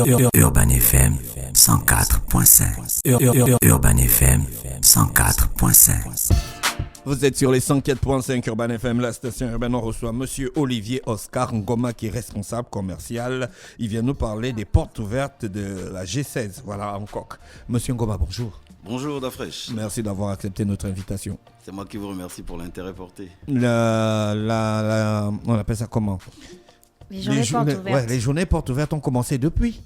Urban FM 104.5. Urban FM 104.5. Vous êtes sur les 104.5 Urban FM, la station urbaine. On reçoit Monsieur Olivier Oscar Ngoma qui est responsable commercial. Il vient nous parler des portes ouvertes de la G16, voilà, à Hancock. Monsieur Ngoma, bonjour. Bonjour Dafresh. Merci d'avoir accepté notre invitation. C'est moi qui vous remercie pour l'intérêt porté. On appelle ça comment? Les journées portes ouvertes. Ouais, les journées portes ouvertes ont commencé depuis.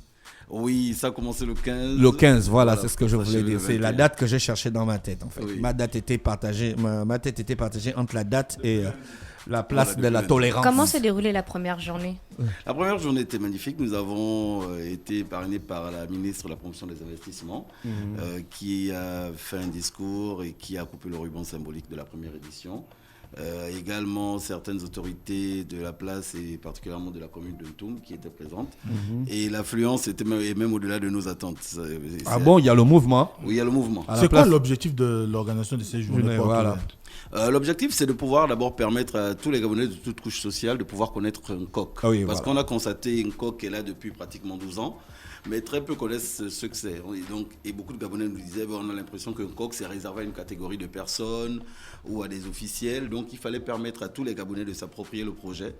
Oui, ça a commencé le 15. Le 15, voilà, c'est ce que je voulais dire. C'est la 21. date que j'ai cherchée dans ma tête, en fait. Oui. Ma tête était partagée entre la date et la place Voilà, de la depuis tolérance. Comment s'est déroulée la première journée? La première journée était magnifique. Nous avons été parrainés par la ministre de la Promotion des Investissements qui a fait un discours et qui a coupé le ruban symbolique de la première édition. Également certaines autorités de la place et particulièrement de la commune de Ntoum qui étaient présentes. Et l'affluence était même au-delà de nos attentes. Bon, il y a le mouvement. Oui, il y a le mouvement. À la C'est quoi place- l'objectif de l'organisation de ces journées portes Voilà. ouvertes? L'objectif, c'est de pouvoir d'abord permettre à tous les Gabonais de toutes couches sociales de pouvoir connaître Nkok. Ah oui, Parce voilà. qu'on a constaté Nkok est là depuis pratiquement 12 ans, mais très peu connaissent ce que c'est. Et beaucoup de Gabonais nous disaient, on a l'impression que Nkok, c'est réservé à une catégorie de personnes ou à des officiels. Donc il fallait permettre à tous les Gabonais de s'approprier le projet,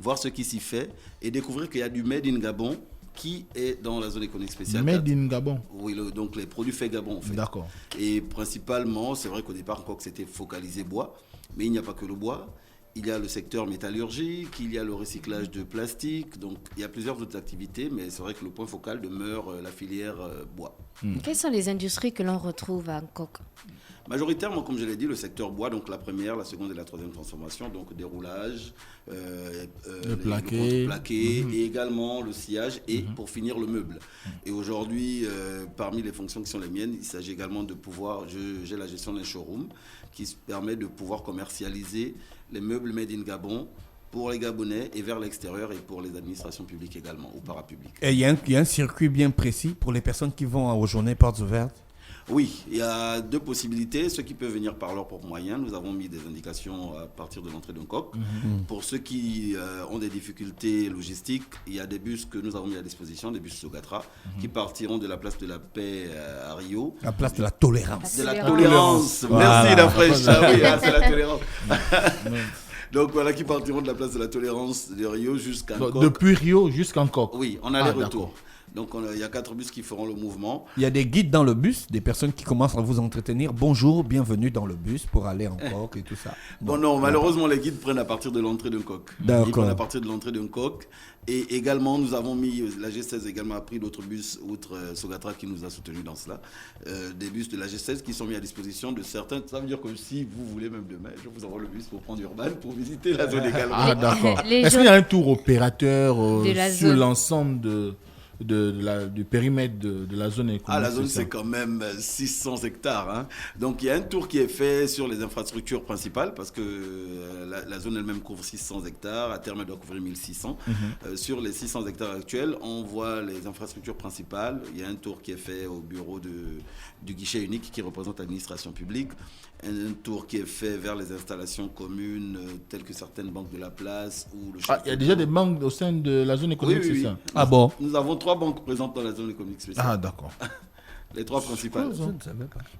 voir ce qui s'y fait et découvrir qu'il y a du Made in Gabon qui est dans la zone économique spéciale. Made in Gabon. Oui, donc les produits faits Gabon en fait. D'accord. Et principalement, c'est vrai qu'au départ, Nkok s'était focalisé bois, mais il n'y a pas que le bois. Il y a le secteur métallurgique, il y a le recyclage de plastique, donc il y a plusieurs autres activités, mais c'est vrai que le point focal demeure la filière bois. Quelles sont les industries que l'on retrouve à Hancock? Majoritairement, comme je l'ai dit, le secteur bois, donc la première, la seconde et la troisième transformation, donc déroulage, Le plaqué. plaqué et également le sillage et pour finir le meuble. Et aujourd'hui, parmi les fonctions qui sont les miennes, il s'agit également de pouvoir, j'ai la gestion d'un showroom qui se permet de pouvoir commercialiser les meubles made in Gabon pour les Gabonais et vers l'extérieur et pour les administrations publiques également ou parapubliques. Et il y a un circuit bien précis pour les personnes qui vont aux journées portes ouvertes. Oui, il y a deux possibilités. Ceux qui peuvent venir par leurs propres moyens, nous avons mis des indications à partir de l'entrée d'un coq. Pour ceux qui ont des difficultés logistiques, il y a des bus que nous avons mis à disposition, des bus Sogatra, qui partiront de la place de la Paix à Rio. La place de la tolérance. De la Tolérance. tolérance. Voilà. Merci Dafresh. Ah oui, c'est la tolérance. Donc voilà, qui partiront de la place de la tolérance de Rio jusqu'à Donc, Nkok. depuis Rio jusqu'à Hancock. Oui, on a les retours. Donc il y a 4 bus qui feront le mouvement. Il y a des guides dans le bus, des personnes qui commencent à vous entretenir. Bonjour, bienvenue dans le bus pour aller en Hancock et tout ça. Bon, non, malheureusement, les guides prennent à partir de l'entrée d'un coq. D'accord. Ils prennent à partir de l'entrée d'un coq. Et également, nous avons mis, la G16 également a pris d'autres bus, outre Sogatra qui nous a soutenus dans cela, des bus de la G16 qui sont mis à disposition de certains. Ça veut dire que si vous voulez, même demain, je vous envoie le bus pour prendre Urban pour visiter la zone également. Ah, d'accord. Les Est-ce qu'il y a un tour opérateur De la sur zone. l'ensemble du périmètre de la zone économique? Ah, la zone, c'est ça c'est quand même 600 hectares. Hein. Donc, il y a un tour qui est fait sur les infrastructures principales parce que la zone elle-même couvre 600 hectares. À terme, elle doit couvrir 1600. Sur les 600 hectares actuels, on voit les infrastructures principales. Il y a un tour qui est fait au bureau du guichet unique qui représente l'administration publique. Un tour qui est fait vers les installations communes telles que certaines banques de la place ou le Ah, il y a déjà des banques au sein de la zone Oui, économique, oui, c'est oui. ça? Ah bon? Nous avons 3 banques présentes dans la zone économique spéciale. Ah, d'accord. Les 3 principales.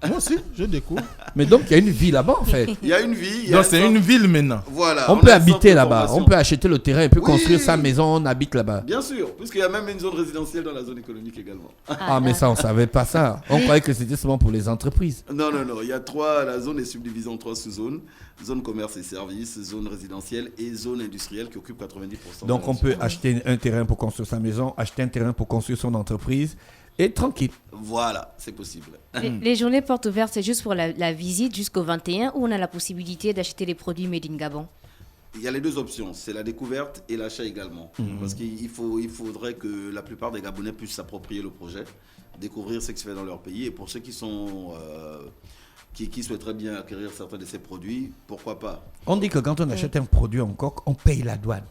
Moi aussi, je découvre. Mais donc, il y a une vie là-bas, en fait. Il y a une vie. il y a Donc, un c'est centre- une ville maintenant. Voilà. On a peut un centre habiter de là-bas, formation. on peut acheter le terrain, on peut Oui. construire sa maison, on habite là-bas. Bien sûr, puisqu'il y a même une zone résidentielle dans la zone économique également. Ah, mais ça, on savait pas ça. On croyait que c'était seulement pour les entreprises. Non, il y a la zone est subdivisée en 3 sous-zones. Zone commerce et services, zone résidentielle et zone industrielle qui occupe 90%. Donc, de la on peut zone. acheter un terrain pour construire sa maison, acheter un terrain pour construire son entreprise et tranquille. Voilà, c'est possible. Les journées portes ouvertes, c'est juste pour la visite jusqu'au 21 où on a la possibilité d'acheter les produits made in Gabon. Il y a les deux options, c'est la découverte et l'achat également. Parce qu'il faudrait que la plupart des Gabonais puissent s'approprier le projet, découvrir ce qui se fait dans leur pays. Et pour ceux qui sont... qui souhaiteraient bien acquérir certains de ces produits, pourquoi pas? On dit que quand on achète un produit en coque, on paye la douane.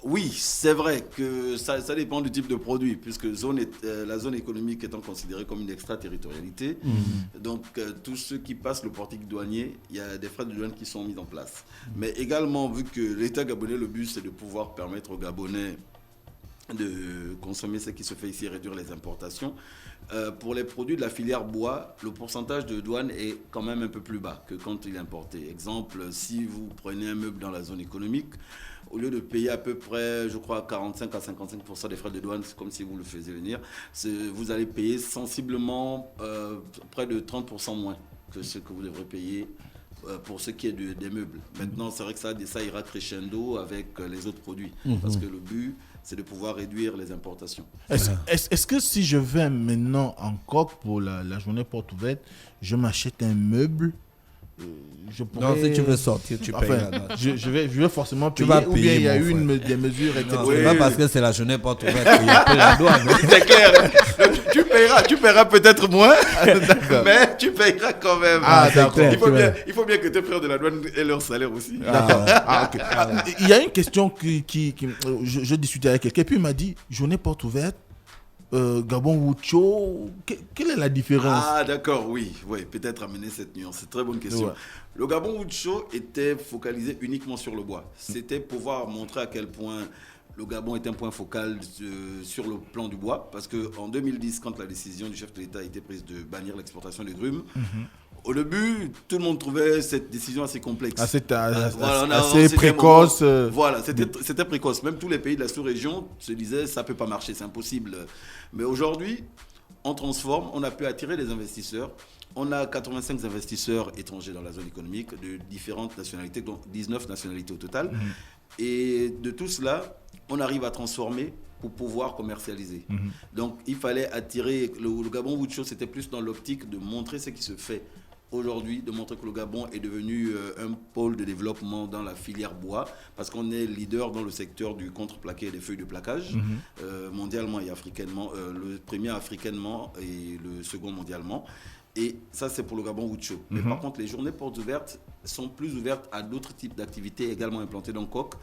Oui, c'est vrai que ça dépend du type de produit, puisque la zone économique étant considérée comme une extraterritorialité, donc tous ceux qui passent le portique douanier, il y a des frais de douane qui sont mis en place. Mais également, vu que l'État gabonais, le but c'est de pouvoir permettre aux Gabonais de consommer ce qui se fait ici et réduire les importations. Pour les produits de la filière bois, le pourcentage de douane est quand même un peu plus bas que quand il est importé. Exemple, si vous prenez un meuble dans la zone économique, au lieu de payer à peu près, je crois, 45 à 55% des frais de douane, c'est comme si vous le faisiez venir, vous allez payer sensiblement près de 30% moins que ce que vous devrez payer pour ce qui est des meubles. Maintenant, c'est vrai que ça ira crescendo avec les autres produits. Parce que le but, c'est de pouvoir réduire les importations. Est-ce que si je vais maintenant en Coq pour la journée porte ouverte, je m'achète un meuble, je pourrais... Non, si tu veux sortir, tu payes la douane. Je vais forcément Tu payer, vas ou bien il y a payer, mon eu des mesures Non, exceptionnelles. c'est pas parce que c'est la journée porte ouverte qu'il y a pas la douane. C'est clair. Tu paieras peut-être moins, mais tu payeras quand même. Ah, d'accord. Il faut bien que tes frères de la douane aient leur salaire aussi. Ok. Il y a une question je discutais avec quelqu'un, puis il m'a dit, journée porte ouverte, Gabon Wucho, quelle est la différence? Ah d'accord, oui, peut-être amener cette nuance, c'est une très bonne question. Ouais. Le Gabon Wood Show était focalisé uniquement sur le bois. C'était pouvoir montrer à quel point le Gabon est un point focal sur le plan du bois, parce qu'en 2010, quand la décision du chef de l'État a été prise de bannir l'exportation des grumes, au début, tout le monde trouvait cette décision assez complexe. Assez Assez précoce. Voilà, c'était précoce. Même tous les pays de la sous-région se disaient ça ne peut pas marcher, c'est impossible. Mais aujourd'hui, on transforme, on a pu attirer des investisseurs. On a 85 investisseurs étrangers dans la zone économique de différentes nationalités, donc 19 nationalités au total. Et de tout cela, on arrive à transformer pour pouvoir commercialiser. Donc, il fallait attirer... Le Gabon Wood Show, c'était plus dans l'optique de montrer ce qui se fait aujourd'hui, de montrer que le Gabon est devenu un pôle de développement dans la filière bois, parce qu'on est leader dans le secteur du contreplaqué et des feuilles de plaquage, mondialement et africainement. Le premier africainement et le second mondialement. Et ça, c'est pour le Gabon Wood Show. Mais par contre, les journées portes ouvertes sont plus ouvertes à d'autres types d'activités également implantées dans Coq.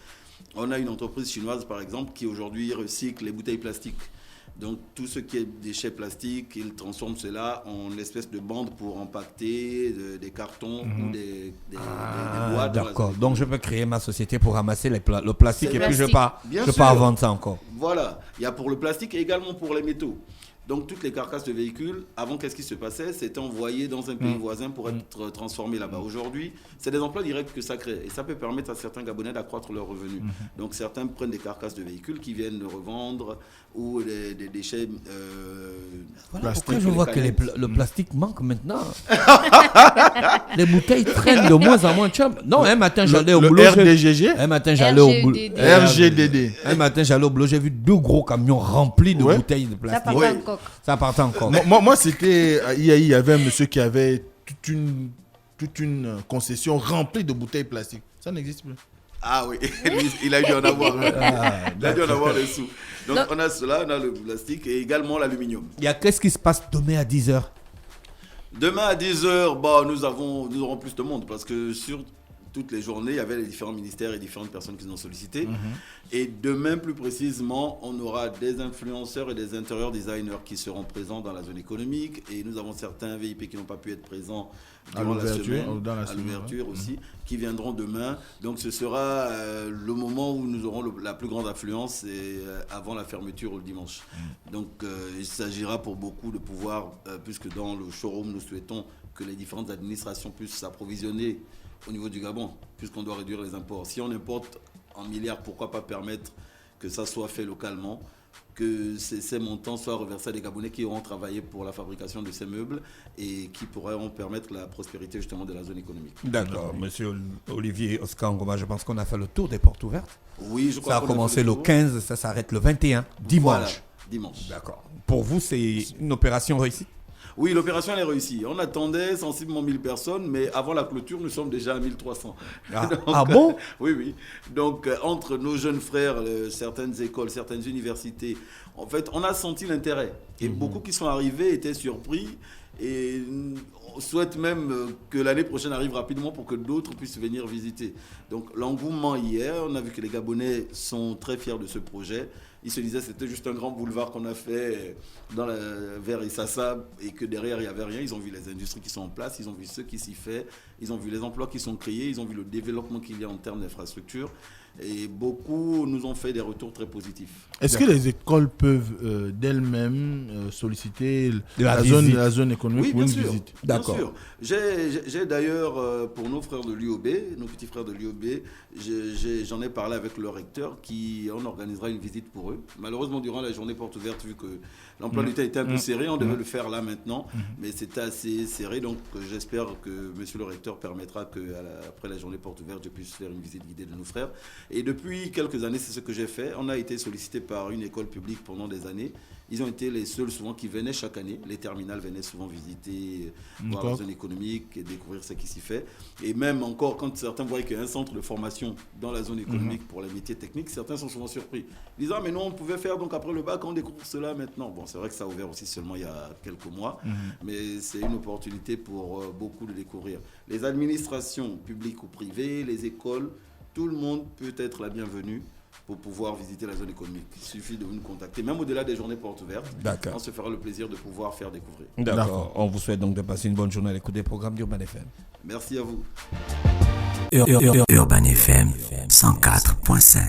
On a une entreprise chinoise, par exemple, qui aujourd'hui recycle les bouteilles plastiques. Donc, tout ce qui est déchets plastiques, ils transforment cela en espèce de bande pour empaqueter des cartons ou des boîtes. D'accord. Donc, je peux créer ma société pour ramasser le plastique et puis je pars Bien vendre ça encore. Voilà. Il y a pour le plastique et également pour les métaux. Donc, toutes les carcasses de véhicules, avant, qu'est-ce qui se passait? C'était envoyé dans un pays voisin pour être transformé là-bas. Aujourd'hui, c'est des emplois directs que ça crée. Et ça peut permettre à certains Gabonais d'accroître leurs revenus. Donc, certains prennent des carcasses de véhicules qui viennent le revendre ou des déchets Voilà plastiques. pourquoi je vois que le plastique manque maintenant. Les bouteilles traînent de moins en moins. Non, un matin, j'allais au boulot. RDGG. Un matin, j'allais au boulot. RGDD. Un matin, j'allais au boulot. J'ai vu 2 gros camions remplis de bouteilles de Ça plastique. part en Coq. Ça partait encore. Moi, c'était à IAI, il y avait un monsieur qui avait toute une concession remplie de bouteilles plastiques. Ça n'existe plus. Ah oui, lui, il a dû en avoir. Il a dû en avoir des sous. Donc, on a cela, on a le plastique et également l'aluminium. Qu'est-ce qui se passe demain à 10h? Demain à 10h, nous aurons plus de monde parce que sur toutes les journées, il y avait les différents ministères et différentes personnes qui nous ont sollicité. Et demain, plus précisément, on aura des influenceurs et des intérieur designers qui seront présents dans la zone économique. Et nous avons certains VIP qui n'ont pas pu être présents durant la semaine, à l'ouverture aussi, qui viendront demain. Donc ce sera le moment où nous aurons la plus grande affluence et, avant la fermeture le dimanche. Donc il s'agira pour beaucoup de pouvoir, puisque dans le showroom, nous souhaitons que les différentes administrations puissent s'approvisionner au niveau du Gabon, puisqu'on doit réduire les imports. Si on importe en milliards, pourquoi pas permettre que ça soit fait localement, que ces montants soient reversés à des Gabonais qui auront travaillé pour la fabrication de ces meubles et qui pourront permettre la prospérité justement de la zone économique. D'accord, monsieur Olivier Oscar Ngoma, je pense qu'on a fait le tour des portes ouvertes. Oui, je crois ça a commencé le 15, ça s'arrête le 21, dimanche. Voilà, dimanche. D'accord. Pour vous, c'est une opération réussie? Oui, l'opération elle est réussie. On attendait sensiblement 1000 personnes, mais avant la clôture, nous sommes déjà à 1300. Ah bon? Oui. Donc, entre nos jeunes frères, certaines écoles, certaines universités, en fait, on a senti l'intérêt. Et beaucoup qui sont arrivés étaient surpris. Et on souhaite même que l'année prochaine arrive rapidement pour que d'autres puissent venir visiter. Donc, l'engouement hier, on a vu que les Gabonais sont très fiers de ce projet. Ils se disaient que c'était juste un grand boulevard qu'on a fait vers Issassa et que derrière, il n'y avait rien. Ils ont vu les industries qui sont en place, ils ont vu ce qui s'y fait, ils ont vu les emplois qui sont créés, ils ont vu le développement qu'il y a en termes d'infrastructures. Et beaucoup nous ont fait des retours très positifs. Est-ce que les écoles peuvent d'elles-mêmes solliciter la zone économique pour une visite? D'accord. Bien sûr. J'ai d'ailleurs, pour nos frères de l'UOB, nos petits frères de l'UOB, j'en ai parlé avec le recteur on organisera une visite pour eux. Malheureusement, durant la journée porte ouverte, vu que l'emploi du temps était un peu serré, on devait le faire là maintenant, mais c'était assez serré. Donc j'espère que monsieur le recteur permettra qu'après la journée porte ouverte, je puisse faire une visite guidée de nos frères. Et depuis quelques années, c'est ce que j'ai fait. On a été sollicité par une école publique pendant des années. Ils ont été les seuls souvent qui venaient chaque année. Les terminales venaient souvent visiter, voir la zone économique et découvrir ce qui s'y fait. Et même encore, quand certains voient qu'il y a un centre de formation dans la zone économique pour les métiers techniques, certains sont souvent surpris. Ils disent « Ah, mais non, on pouvait faire donc après le bac, on découvre cela maintenant. » Bon, c'est vrai que ça a ouvert aussi seulement il y a quelques mois, mais c'est une opportunité pour beaucoup de découvrir. Les administrations publiques ou privées, les écoles, tout le monde peut être la bienvenue pour pouvoir visiter la zone économique. Il suffit de nous contacter, même au-delà des journées portes ouvertes. D'accord. On se fera le plaisir de pouvoir faire découvrir. D'accord. On vous souhaite donc de passer une bonne journée à l'écoute des programmes d'Urban FM. Merci à vous. Urban FM 104.5.